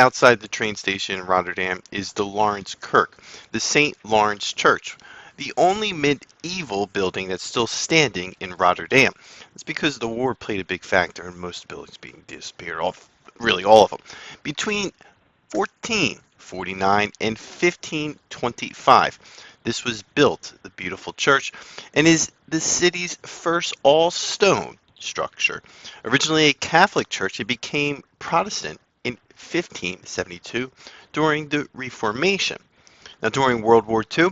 Outside the train station in Rotterdam is the Laurenskerk, the St. Lawrence Church, the only medieval building that's still standing in Rotterdam. It's because the war played a big factor in most buildings being disappeared, really all of them. Between 1449 and 1525, this was built, the beautiful church, and is the city's first all-stone structure. Originally a Catholic church, it became Protestant in 1572 during the Reformation. Now, during World War II,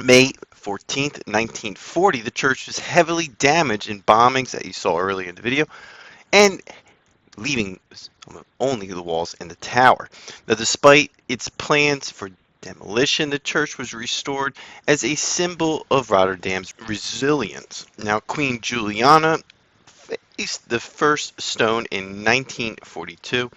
May 14th, 1940, the church was heavily damaged in bombings that you saw earlier in the video, and leaving only the walls and the tower. Now, despite its plans for demolition, the church was restored as a symbol of Rotterdam's resilience. Now, Queen Juliana faced the first stone in 1942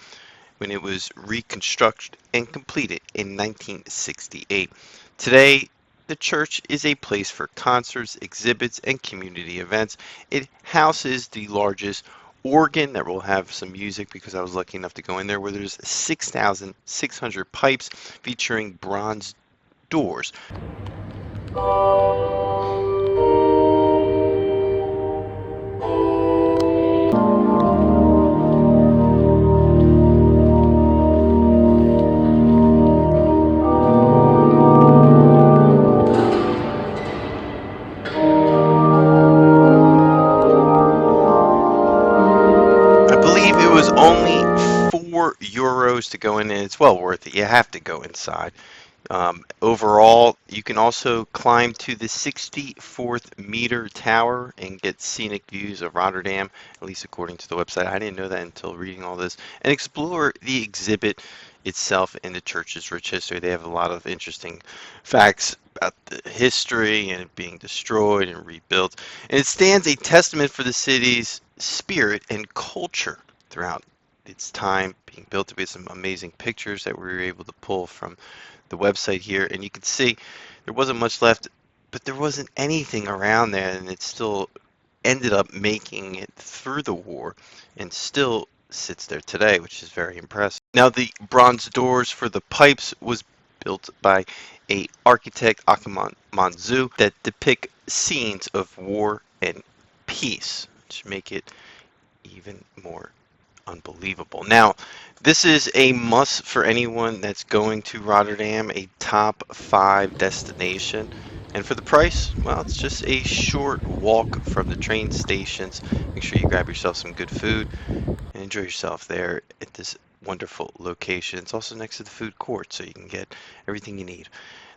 when it was reconstructed and completed in 1968. Today, the church is a place for concerts, exhibits, and community events. It houses the largest organ that will have some music, because I was lucky enough to go in there, where there's 6,600 pipes featuring bronze doors. I believe it was only €4 to go in, and it's well worth it. You have to go inside. Overall, you can also climb to the 64th meter tower and get scenic views of Rotterdam, at least according to the website. I didn't know that until reading all this. And explore the exhibit itself and the church's rich history. They have a lot of interesting facts about the history and it being destroyed and rebuilt. And it stands a testament for the city's spirit and culture throughout its time being built. To be some amazing pictures that we were able to pull from the website here, and you can see there wasn't much left, but there wasn't anything around there, and it still ended up making it through the war and still sits there today, which is very impressive. Now, the bronze doors for the pipes was built by a architect, Manzu, that depict scenes of war and peace, which make it even more unbelievable. Now, this is a must for anyone that's going to Rotterdam, a top 5 destination. And for the price, well, it's just a short walk from the train stations. Make sure you grab yourself some good food and enjoy yourself there at this wonderful location. It's also next to the food court, so you can get everything you need.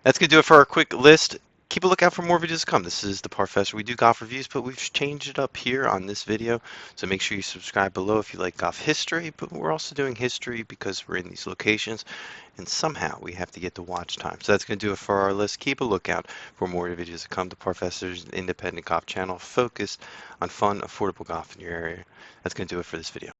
That's going to do it for our quick list. Keep a lookout for more videos to come. This is the Parfessor. We do golf reviews, but we've changed it up here on this video. So make sure you subscribe below if you like golf history. But we're also doing history because we're in these locations, and somehow we have to get to watch time. So that's going to do it for our list. Keep a lookout for more videos to come. The Parfessor's independent golf channel focused on fun, affordable golf in your area. That's going to do it for this video.